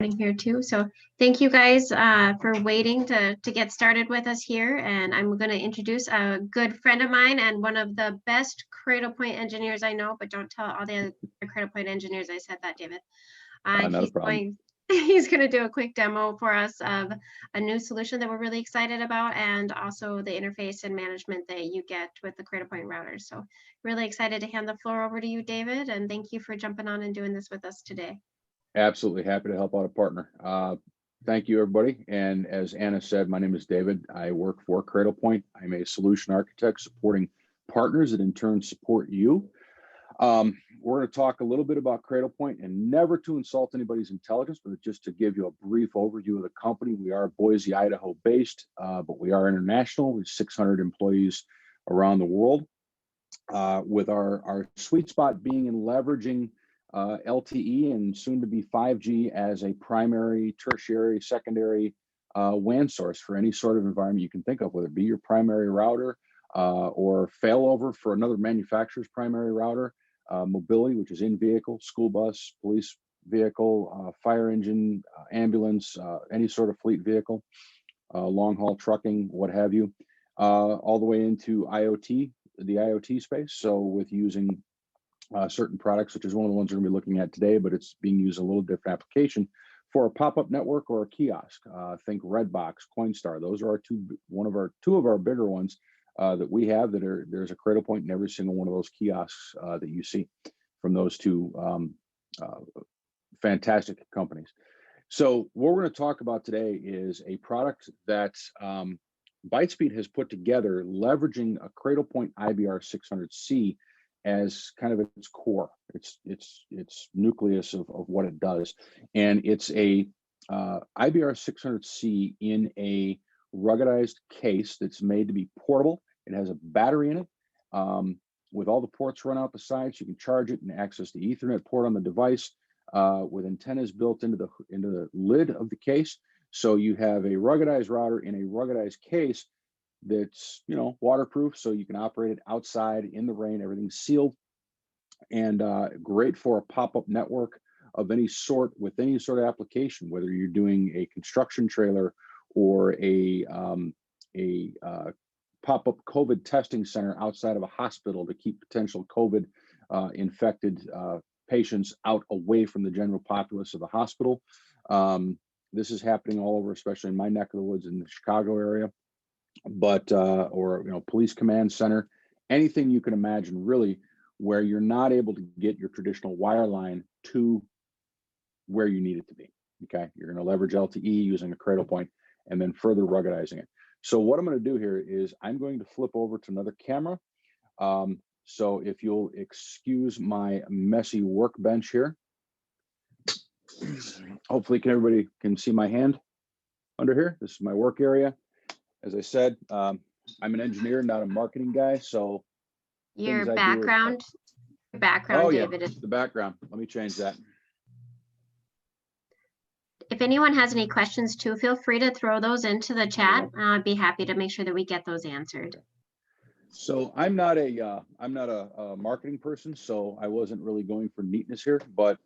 here too. So thank you guys for waiting to get started with us here. And I'm going to introduce a good friend of mine and one of the best Cradlepoint engineers I know, but don't tell all the other Cradlepoint engineers I said that, David. He's going to do a quick demo for us of a new solution that we're really excited about, and also the interface and management that you get with the Cradlepoint routers. So really excited to hand the floor over to you, David, and thank you for jumping on and doing this with us today. Absolutely happy to help out a partner. Thank you, everybody. And as Anna said, my name is David. I work for Cradlepoint. I'm a solution architect supporting partners that in turn support you. We're going to talk a little bit about Cradlepoint, and never to insult anybody's intelligence, but just to give you a brief overview of the company. We are Boise, Idaho based, but we are international. We have 600 employees around the world, with our sweet spot being in leveraging LTE and soon to be 5G as a primary, tertiary, secondary WAN source for any sort of environment you can think of, whether it be your primary router or failover for another manufacturer's primary router, mobility, which is in vehicle, school bus, police vehicle, fire engine, ambulance, any sort of fleet vehicle, long haul trucking, what have you, all the way into IoT, the IoT space. So with using certain products, which is one of the ones we're going to be looking at today, but it's being used in a little different application for a pop-up network or a kiosk. Think Redbox, Coinstar. Those are two of our bigger ones that we have. There's a Cradlepoint in every single one of those kiosks that you see from those two fantastic companies. So what we're going to talk about today is a product that ByteSpeed has put together, leveraging a Cradlepoint IBR600C as kind of its core, its nucleus of what it does. And it's a IBR600C in a ruggedized case that's made to be portable. It has a battery in it with all the ports run out the sides. You can charge it and access the Ethernet port on the device with antennas built into the lid of the case. So you have a ruggedized router in a ruggedized case that's, you know, waterproof, so you can operate it outside in the rain. Everything's sealed, and great for a pop-up network of any sort with any sort of application, whether you're doing a construction trailer or a pop-up COVID testing center outside of a hospital to keep potential COVID infected patients out away from the general populace of the hospital. This is happening all over, especially in my neck of the woods in the Chicago area. But or, you know, police command center, anything you can imagine, really, where you're not able to get your traditional wire line to where you need it to be. Okay, you're going to leverage LTE using a Cradlepoint and then further ruggedizing it. So what I'm going to do here is I'm going to flip over to another camera. So if you'll excuse my messy workbench here, hopefully everybody can see my hand under here. This is my work area. As I said, I'm an engineer, not a marketing guy. So your background, oh, David. Yeah, the background. Let me change that. If anyone has any questions too, feel free to throw those into the chat. I'd be happy to make sure that we get those answered. So I'm not a marketing person, so I wasn't really going for neatness here. But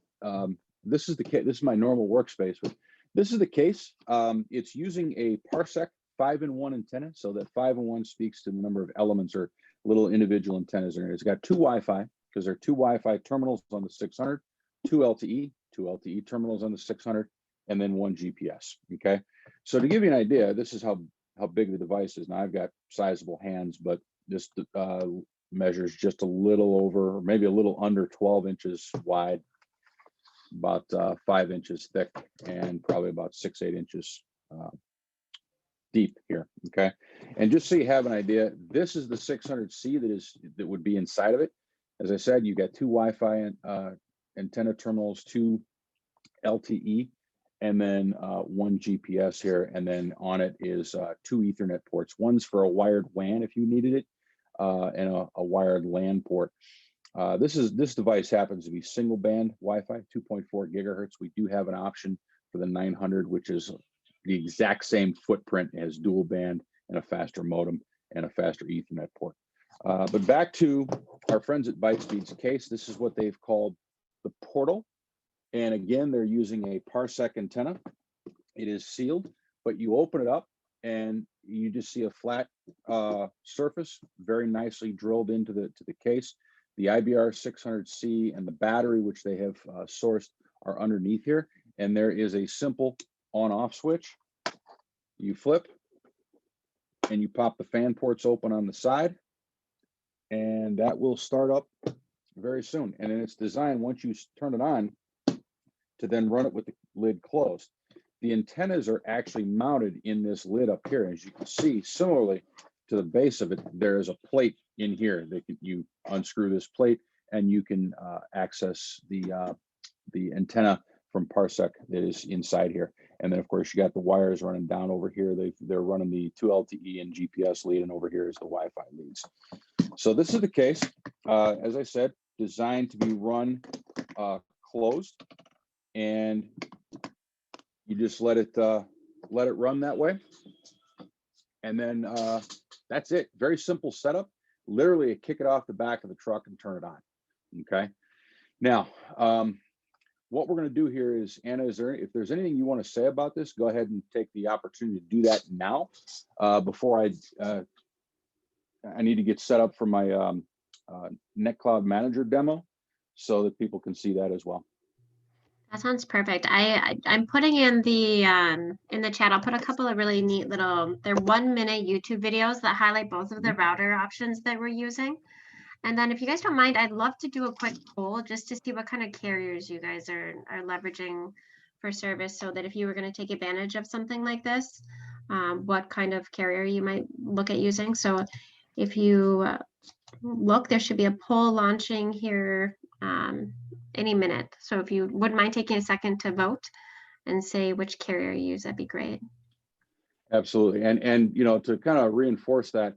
this is the case. This is my normal workspace. But this is the case. It's using a Parsec 5-in-1 antenna, so that 5-in-1 speaks to the number of elements or little individual antennas in it. It's got two Wi-Fi, because there are two Wi-Fi terminals on the 600, two LTE terminals on the 600, and then one GPS. Okay, so to give you an idea, this is how big the device is. Now I've got sizable hands, but this measures just a little over, or maybe a little under 12 inches wide, about 5 inches thick, and probably about 6-8 inches deep here. Okay, and just so you have an idea, this is the 600C that would be inside of it. As I said, you got two Wi-Fi antenna terminals, two LTE, and then one GPS here, and then on it is two Ethernet ports. One's for a wired WAN if you needed it, and a wired LAN port. This device happens to be single band Wi-Fi, 2.4 gigahertz. We do have an option for the 900, which is the exact same footprint as dual band and a faster modem and a faster Ethernet port. But back to our friends at ByteSpeed's case, this is what they've called the Portal. And again, they're using a parsec antenna. It is sealed, but you open it up and you just see a flat surface, very nicely drilled into the case. The IBR600C and the battery, which they have sourced, are underneath here. And there is a simple on-off switch. You flip and you pop the fan ports open on the side, and that will start up very soon. And then it's designed, once you turn it on, to then run it with the lid closed. The antennas are actually mounted in this lid up here. As you can see, similarly to the base of it, there is a plate in here. You unscrew this plate and you can access the antenna from parsec that is inside here. And then of course you got the wires running down over here. They're running the 2 LTE and GPS lead, and over here is the Wi-Fi leads. So this is the case, as I said, designed to be run closed, and you just let it run that way. And then that's it. Very simple setup. Literally kick it off the back of the truck and turn it on. Okay. Now, what we're going to do here is, Anna, if there's anything you want to say about this, go ahead and take the opportunity to do that now, before I need to get set up for my NetCloud Manager demo so that people can see that as well. That sounds perfect. I'm putting in the chat, I'll put a couple of really neat little, they're 1-minute YouTube videos that highlight both of the router options that we're using. And then if you guys don't mind, I'd love to do a quick poll just to see what kind of carriers you guys are leveraging for service, so that if you were going to take advantage of something like this, what kind of carrier you might look at using. So if you look, there should be a poll launching here any minute. So if you wouldn't mind taking a second to vote and say which carrier you use, that'd be great. Absolutely. And you know, to kind of reinforce that,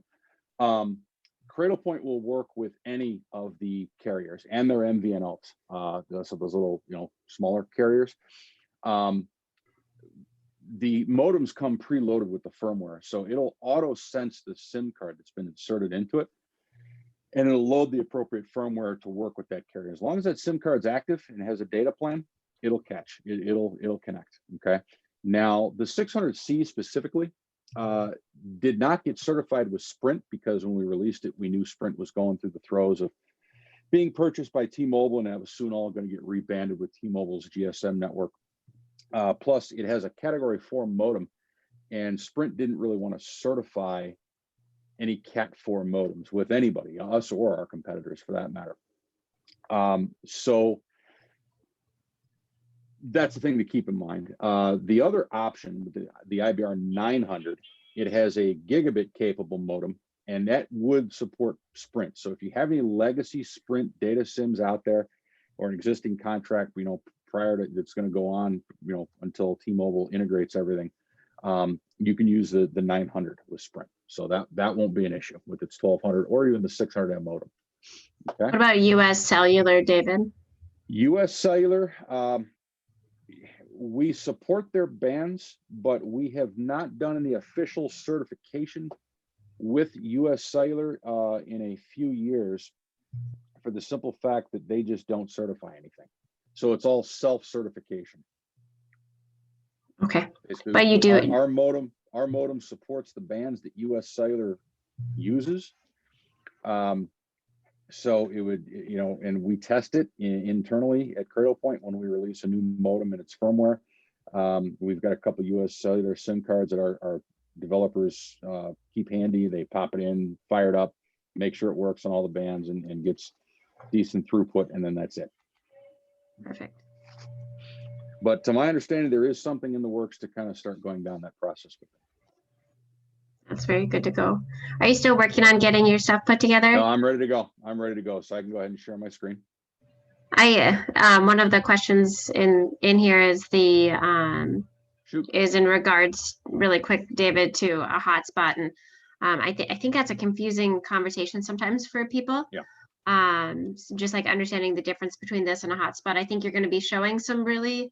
Cradlepoint will work with any of the carriers and their MVNOs. So those little, you know, smaller carriers. The modems come preloaded with the firmware, so it'll auto sense the SIM card that's been inserted into it, and it'll load the appropriate firmware to work with that carrier. As long as that SIM card's active and has a data plan, it'll catch. It'll connect. Okay. Now the 600C specifically did not get certified with Sprint, because when we released it, we knew Sprint was going through the throes of being purchased by T-Mobile, and that was soon all going to get rebanded with T-Mobile's GSM network. Plus, it has a Category 4 modem, and Sprint didn't really want to certify any Cat 4 modems with anybody, us or our competitors for that matter. So that's the thing to keep in mind. The other option, the IBR 900, it has a gigabit capable modem, and that would support Sprint. So if you have any legacy Sprint data SIMs out there, or an existing contract, you know, prior to that's going to go on, you know, until T-Mobile integrates everything, you can use the 900 with Sprint. So that won't be an issue with its 1200 or even the 600M modem. Okay. What about US Cellular, David? US Cellular, we support their bands, but we have not done any official certification with US Cellular in a few years, for the simple fact that they just don't certify anything. So it's all self-certification. Okay. Basically, but you do our modem supports the bands that US Cellular uses. So it would, you know, and we test it internally at Cradlepoint when we release a new modem and its firmware. We've got a couple US Cellular SIM cards that our developers keep handy. They pop it in, fire it up, make sure it works on all the bands and gets decent throughput, and then that's it. Perfect. But to my understanding, there is something in the works to kind of start going down that process with them. That's very good to go. Are you still working on getting your stuff put together? No, I'm ready to go. I'm ready to go. So I can go ahead and share my screen. One of the questions in here is is in regards, really quick, David, to a hotspot, and I think that's a confusing conversation sometimes for people. Yeah. Just like understanding the difference between this and a hotspot. I think you're going to be showing some really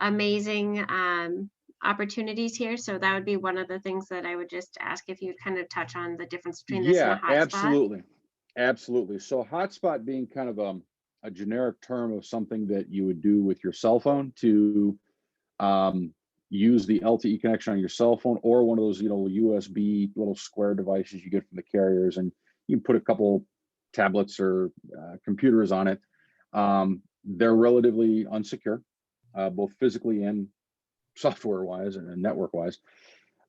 amazing opportunities here. So that would be one of the things that I would just ask if you'd kind of touch on the difference between this and a hotspot. Absolutely. Absolutely. So hotspot being kind of a generic term of something that you would do with your cell phone to use the LTE connection on your cell phone, or one of those, USB little square devices you get from the carriers, and you can put a couple tablets or computers on it. They're relatively unsecure, both physically and software wise and network wise.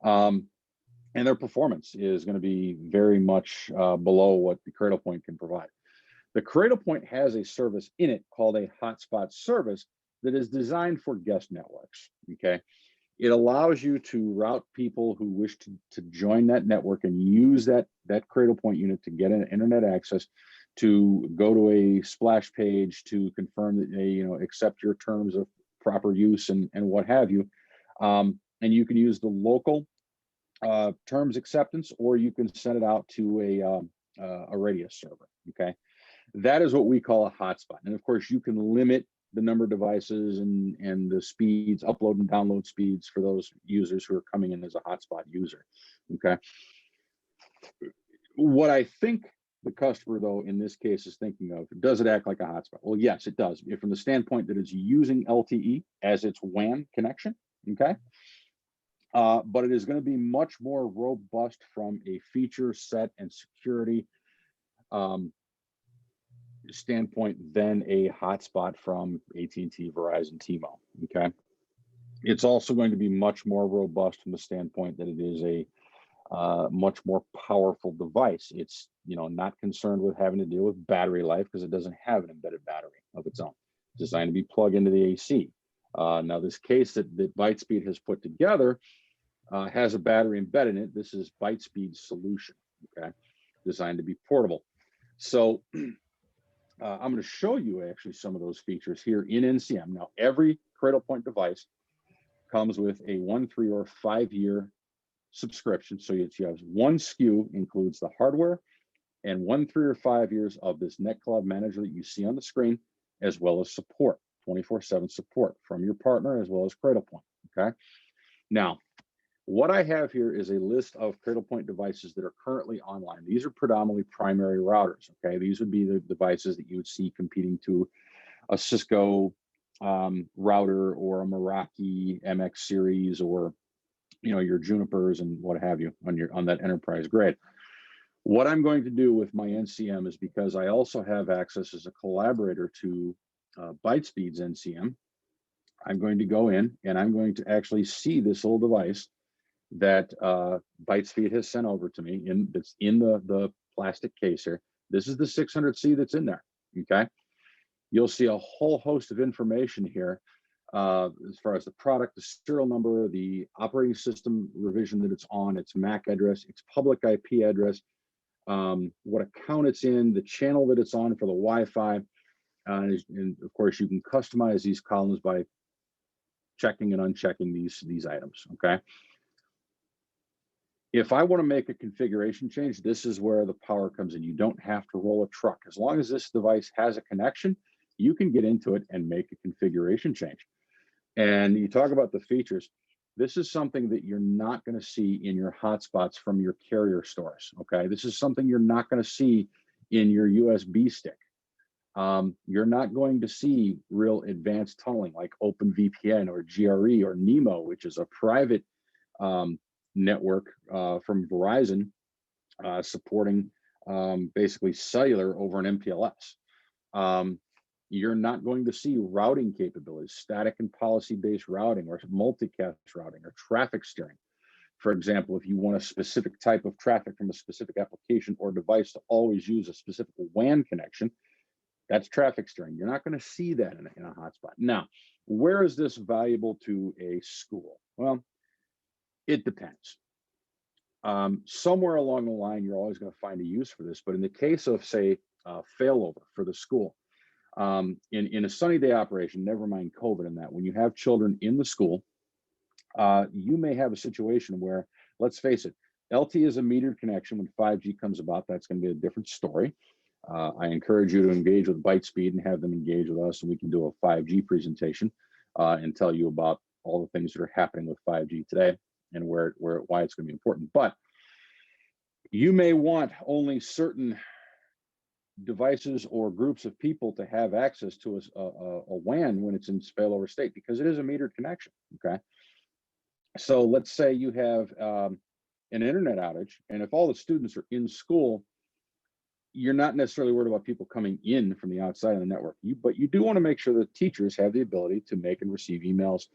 And their performance is going to be very much below what the Cradlepoint can provide. The Cradlepoint has a service in it called a HotSpot service that is designed for guest networks. Okay. It allows you to route people who wish to join that network and use that Cradlepoint unit to get an internet access, to go to a splash page to confirm that they accept your terms of proper use and what have you. And you can use the local terms acceptance, or you can send it out to a radius server. Okay, that is what we call a hotspot. And of course, you can limit the number of devices and the speeds, upload and download speeds for those users who are coming in as a hotspot user. Okay. What I think the customer, though, in this case is thinking of, does it act like a hotspot? Well, yes, it does. From the standpoint that it's using LTE as its WAN connection. Okay. But it is going to be much more robust from a feature set and security standpoint than a hotspot from AT&T, Verizon, T-Mobile. Okay, it's also going to be much more robust from the standpoint that it is a much more powerful device. It's not concerned with having to deal with battery life because it doesn't have an embedded battery of its own. It's designed to be plugged into the AC. Now, this case that ByteSpeed has put together has a battery embedded in it. This is ByteSpeed's solution. Okay, designed to be portable. So I'm going to show you actually some of those features here in NCM. Now, every Cradlepoint device comes with a 1, 3, or 5-year subscription. So you have one SKU includes the hardware, and 1, 3, or 5 years of this NetCloud Manager that you see on the screen, as well as support, 24/7 support from your partner as well as Cradlepoint. Okay. Now, what I have here is a list of Cradlepoint devices that are currently online. These are predominantly primary routers. Okay, these would be the devices that you would see competing to a Cisco router or a Meraki MX series, or your Junipers and what have you on that enterprise grade. What I'm going to do with my NCM is, because I also have access as a collaborator to ByteSpeed's NCM, I'm going to go in and I'm going to actually see this old device that ByteSpeed has sent over to me that's in the plastic case here. This is the 600C that's in there. Okay, you'll see a whole host of information here as far as the product, the serial number, the operating system revision that it's on, its MAC address, its public IP address, what account it's in, the channel that it's on for the Wi-Fi, and of course you can customize these columns by checking and unchecking these items. Okay. If I want to make a configuration change, this is where the power comes in. You don't have to roll a truck. As long as this device has a connection, you can get into it and make a configuration change. And you talk about the features. This is something that you're not going to see in your hotspots from your carrier stores. Okay, this is something you're not going to see in your USB stick. You're not going to see real advanced tunneling like OpenVPN or GRE or Nemo, which is a private network from Verizon supporting basically cellular over an MPLS. You're not going to see routing capabilities, static and policy-based routing, or multicast routing, or traffic steering. For example, if you want a specific type of traffic from a specific application or device to always use a specific WAN connection, that's traffic steering. You're not going to see that in a hotspot. Now, where is this valuable to a school? Well, it depends. Somewhere along the line, you're always going to find a use for this. But in the case of, say, failover for the school, in a sunny day operation, never mind COVID and that, when you have children in the school, you may have a situation where, let's face it, LTE is a metered connection. When 5G comes about, that's going to be a different story. I encourage you to engage with ByteSpeed and have them engage with us, and we can do a 5G presentation and tell you about all the things that are happening with 5G today and why it's going to be important. But you may want only certain devices or groups of people to have access to a WAN when it's in failover state, because it is a metered connection. Okay. So let's say you have an internet outage, and if all the students are in school, you're not necessarily worried about people coming in from the outside of the network. But you do want to make sure that teachers have the ability to make and receive emails,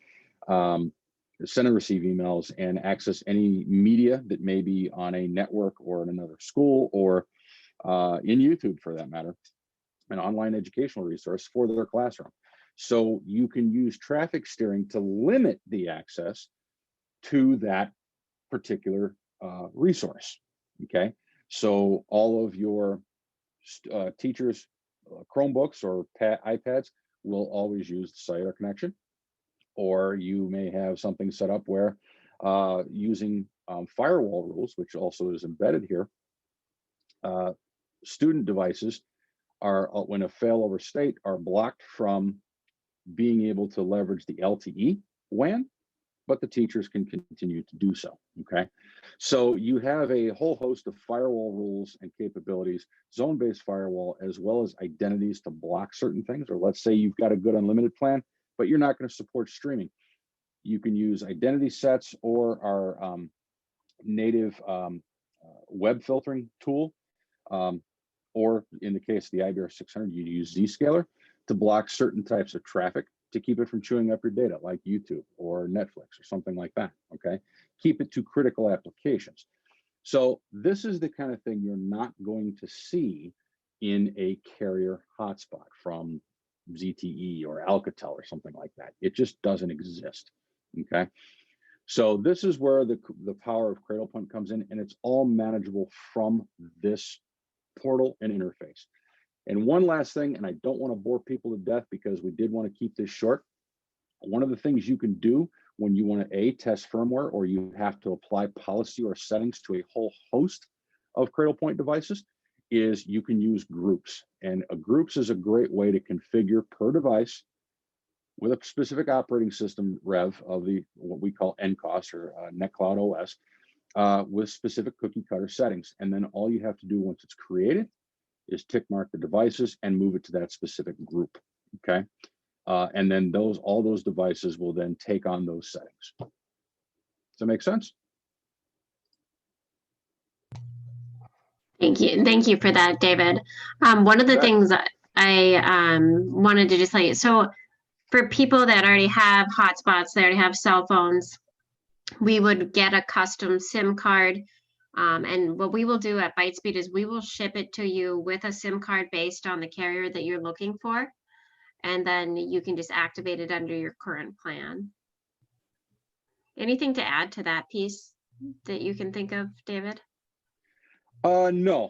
send and receive emails, and access any media that may be on a network or in another school, or in YouTube for that matter, an online educational resource for their classroom. So you can use traffic steering to limit the access to that particular resource. Okay, so all of your teachers' Chromebooks or iPads will always use the cellular connection, or you may have something set up where using firewall rules, which also is embedded here, student devices are, when a failover state, are blocked from being able to leverage the LTE WAN, but the teachers can continue to do so. Okay, so you have a whole host of firewall rules and capabilities, zone-based firewall, as well as identities to block certain things. Or let's say you've got a good unlimited plan, but you're not going to support streaming. You can use identity sets or our native web filtering tool, or in the case of the IBR600, you use Zscaler to block certain types of traffic to keep it from chewing up your data, like YouTube or Netflix or something like that. Okay, keep it to critical applications. So this is the kind of thing you're not going to see in a carrier hotspot from ZTE or Alcatel or something like that. It just doesn't exist. Okay, so this is where the power of Cradlepoint comes in, and it's all manageable from this portal and interface. And one last thing, and I don't want to bore people to death because we did want to keep this short. One of the things you can do when you want to test firmware, or you have to apply policy or settings to a whole host of Cradlepoint devices, is you can use groups. And groups is a great way to configure per device with a specific operating system rev of the what we call NCOS or NetCloud OS, with specific cookie cutter settings. And then all you have to do once it's created is tick mark the devices and move it to that specific group. Okay, and then all those devices will then take on those settings. Does that make sense? Thank you for that, David. One of the things that I wanted to just tell you, so for people that already have hotspots, they already have cell phones, we would get a custom SIM card. And what we will do at ByteSpeed is we will ship it to you with a SIM card based on the carrier that you're looking for. And then you can just activate it under your current plan. Anything to add to that piece that you can think of, David? No.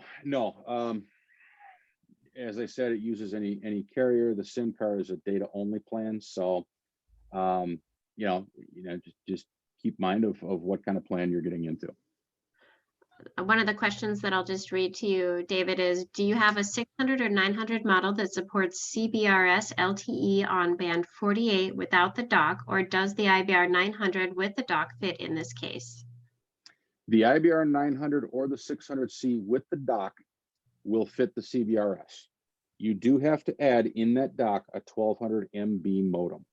As I said, it uses any carrier. The SIM card is a data only plan. So, just keep mind of what kind of plan you're getting into. One of the questions that I'll just read to you, David, is do you have a 600 or 900 model that supports CBRS LTE on band 48 without the dock, or does the IBR 900 with the dock fit in this case? The IBR 900 or the 600C with the dock will fit the CBRS. You do have to add in that dock a 1200 MB modem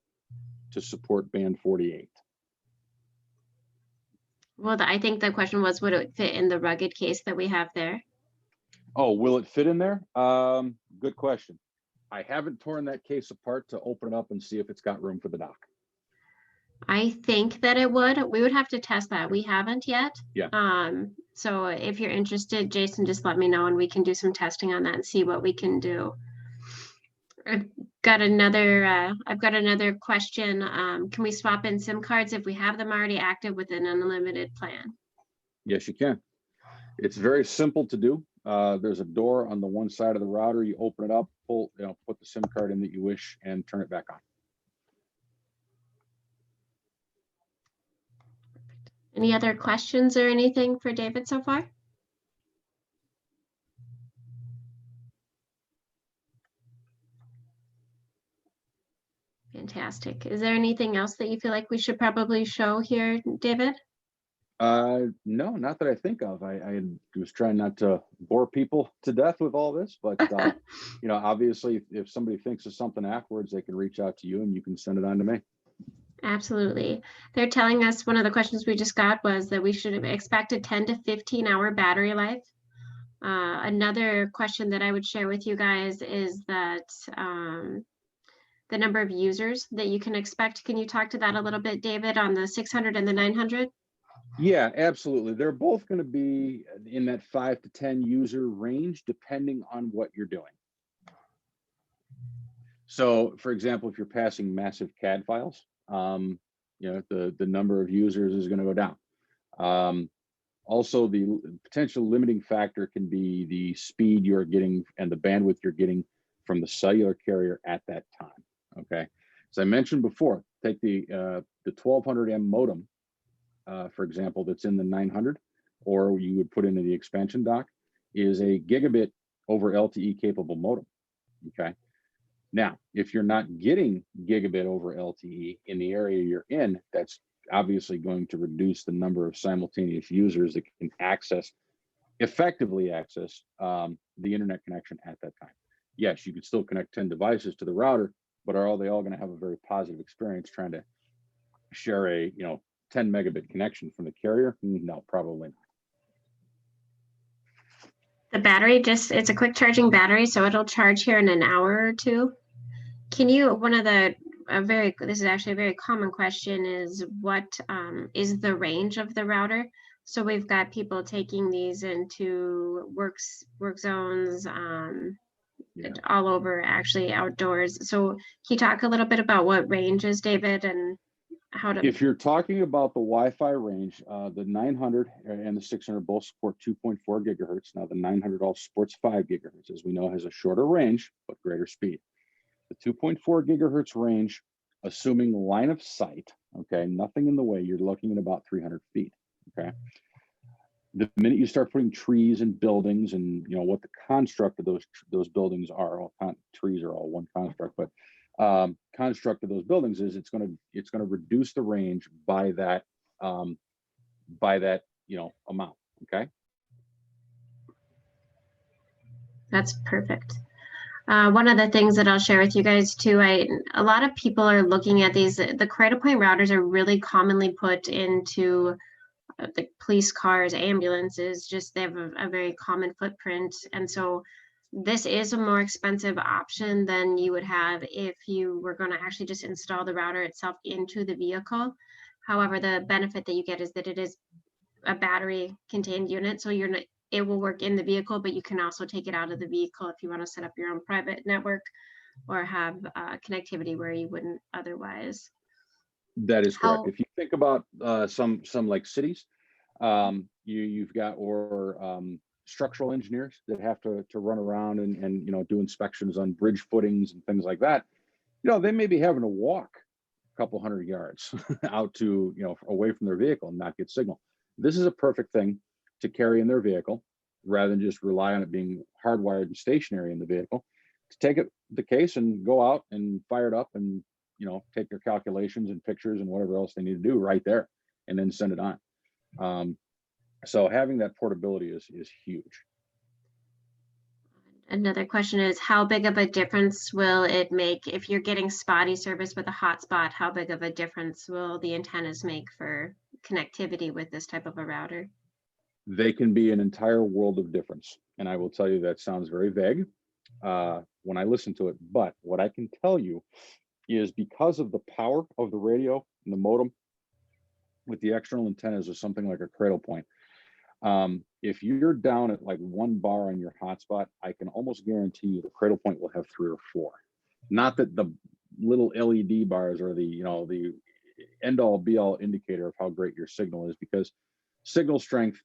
to support band 48. Well, I think the question was, would it fit in the rugged case that we have there? Oh, will it fit in there? Good question. I haven't torn that case apart to open it up and see if it's got room for the dock. I think that it would. We would have to test that. We haven't yet. Yeah. So if you're interested, Jason, just let me know and we can do some testing on that and see what we can do. I've got another question. Can we swap in SIM cards if we have them already active with an unlimited plan? Yes, you can. It's very simple to do. There's a door on the one side of the router. You open it up, put the SIM card in that you wish, and turn it back on. Any other questions or anything for David so far? Fantastic. Is there anything else that you feel like we should probably show here, David? No, not that I think of. I was trying not to bore people to death with all this, but obviously, if somebody thinks of something afterwards, they can reach out to you and you can send it on to me. Absolutely. They're telling us one of the questions we just got was that we should expect a 10 to 15 hour battery life. Another question that I would share with you guys is that the number of users that you can expect. Can you talk to that a little bit, David, on the 600 and the 900? Yeah, absolutely. They're both going to be in that 5 to 10 user range, depending on what you're doing. So, for example, if you're passing massive CAD files, the number of users is going to go down. Also, the potential limiting factor can be the speed you're getting and the bandwidth you're getting from the cellular carrier at that time. Okay, as I mentioned before, take the 1200M modem, for example, that's in the 900, or you would put into the expansion dock, is a gigabit over LTE capable modem. Okay. Now, if you're not getting gigabit over LTE in the area you're in, that's obviously going to reduce the number of simultaneous users that can effectively access the internet connection at that time. Yes, you could still connect 10 devices to the router, but are they all going to have a very positive experience trying to share a 10 megabit connection from the carrier? No, probably not. The battery it's a quick charging battery, so it'll charge here in an hour or two. Can you, this is actually a very common question, is what is the range of the router? So we've got people taking these into work zones, all over, actually outdoors. So can you talk a little bit about what range is, David, and how to? If you're talking about the Wi-Fi range, the 900 and the 600 both support 2.4 gigahertz. Now the 900 also supports 5 gigahertz, as we know, has a shorter range but greater speed. The 2.4 gigahertz range, assuming line of sight, okay, nothing in the way, you're looking at about 300 feet, okay? The minute you start putting trees and buildings and what the construct of those buildings are, trees are all one construct, but construct of those buildings is it's going to reduce the range by that amount, okay? That's perfect. One of the things that I'll share with you guys too, a lot of people are looking at these, the Cradlepoint routers are really commonly put into the police cars, ambulances, just they have a very common footprint. And so this is a more expensive option than you would have if you were going to actually just install the router itself into the vehicle. However, the benefit that you get is that it is a battery contained unit. So it will work in the vehicle, but you can also take it out of the vehicle if you want to set up your own private network or have connectivity where you wouldn't otherwise. That is correct. If you think about some like cities, you've got structural engineers that have to run around and do inspections on bridge footings and things like that. They may be having to walk a couple hundred yards out to away from their vehicle and not get signal. This is a perfect thing to carry in their vehicle rather than just rely on it being hardwired and stationary in the vehicle. To take the case and go out and fire it up and take their calculations and pictures and whatever else they need to do right there and then send it on. So having that portability is huge. Another question is, how big of a difference will it make if you're getting spotty service with a hotspot? How big of a difference will the antennas make for connectivity with this type of a router? They can be an entire world of difference. And I will tell you that sounds very vague when I listen to it. But what I can tell you is because of the power of the radio and the modem with the external antennas or something like a Cradlepoint, if you're down at like 1 bar on your hotspot, I can almost guarantee you the Cradlepoint will have 3 or 4. Not that the little LED bars are the end all be all indicator of how great your signal is, because signal strength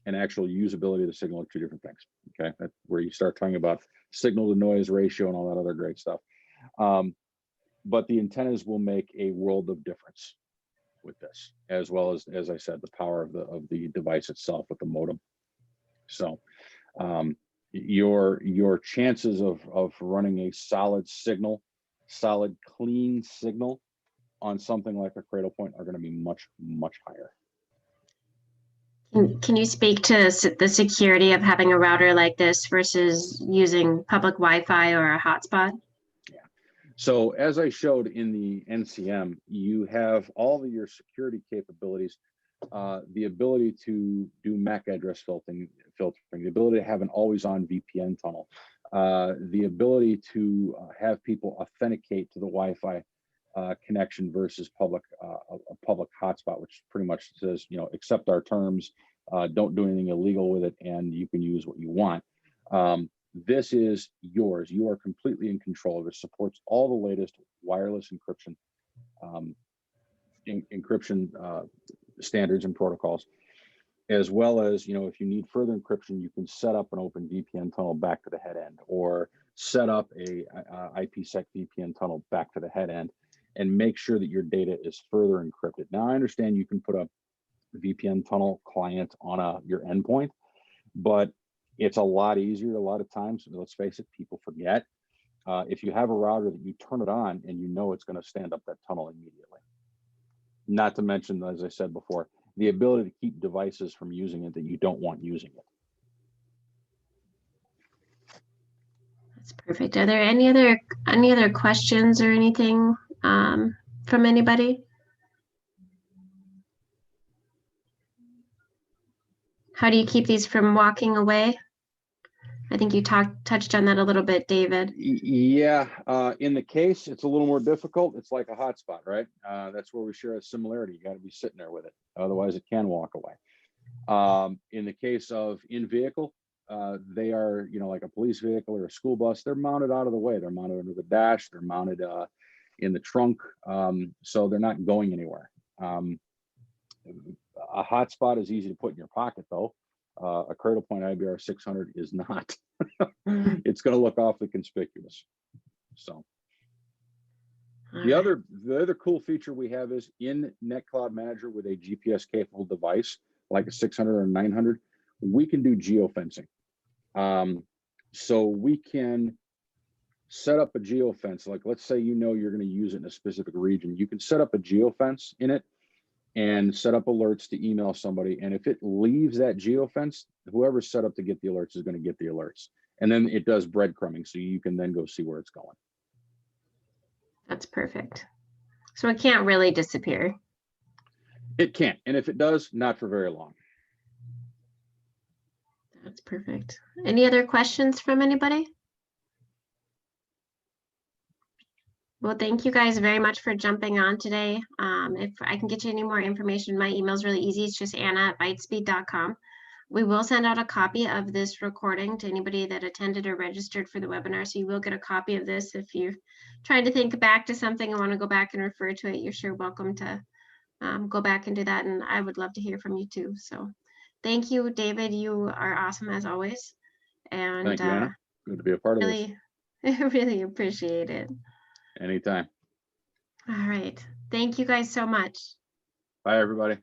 and actual usability of the signal are 2 different things. Okay, that's where you start talking about signal to noise ratio and all that other great stuff. But the antennas will make a world of difference with this, as well as I said, the power of the device itself with the modem. So your chances of running a solid clean signal on something like a Cradlepoint are going to be much higher. Can you speak to the security of having a router like this versus using public Wi-Fi or a hotspot? So as I showed in the NCM, you have all of your security capabilities, the ability to do MAC address filtering, the ability to have an always-on VPN tunnel, the ability to have people authenticate to the Wi-Fi connection versus a public hotspot, which pretty much says, you know, accept our terms, don't do anything illegal with it, and you can use what you want. This is yours. You are completely in control of it. Supports all the latest wireless encryption, standards and protocols, as well as, you know, if you need further encryption, you can set up an open VPN tunnel back to the head end, or set up a IPsec VPN tunnel back to the head end, and make sure that your data is further encrypted. Now, I understand you can put a VPN tunnel client on your endpoint, but it's a lot easier a lot of times. Let's face it, people forget. If you have a router that you turn it on and you know it's going to stand up that tunnel immediately. Not to mention, as I said before, the ability to keep devices from using it that you don't want using it. That's perfect. Are there any other questions or anything from anybody? How do you keep these from walking away? I think you touched on that a little bit, David. Yeah, in the case, it's a little more difficult. It's like a hotspot, right? That's where we share a similarity. You got to be sitting there with it. Otherwise, it can walk away. In the case of in-vehicle, they are, you know, like a police vehicle or a school bus. They're mounted out of the way. They're mounted under the dash. They're mounted in the trunk. So they're not going anywhere. A hotspot is easy to put in your pocket, though. A Cradlepoint IBR600 is not. It's going to look awfully conspicuous. So the other cool feature we have is in NetCloud Manager with a GPS capable device like a 600 or 900, we can do geofencing. So we can set up a geofence. Like, let's say, you know, you're going to use it in a specific region. You can set up a geofence in it and set up alerts to email somebody. And if it leaves that geofence, whoever's set up to get the alerts is going to get the alerts. And then it does breadcrumbing, so you can then go see where it's going. That's perfect. So it can't really disappear. It can't. And if it does, not for very long. That's perfect. Any other questions from anybody? Well, thank you guys very much for jumping on today. If I can get you any more information, my email is really easy. It's just anna@bytespeed.com. We will send out a copy of this recording to anybody that attended or registered for the webinar. So you will get a copy of this. If you're trying to think back to something and want to go back and refer to it, you're sure welcome to go back and do that. And I would love to hear from you too. So thank you, David. You are awesome as always. And thank you, Anna. Good to be a part of this. Really appreciate it. Anytime. All right. Thank you guys so much. Bye, everybody.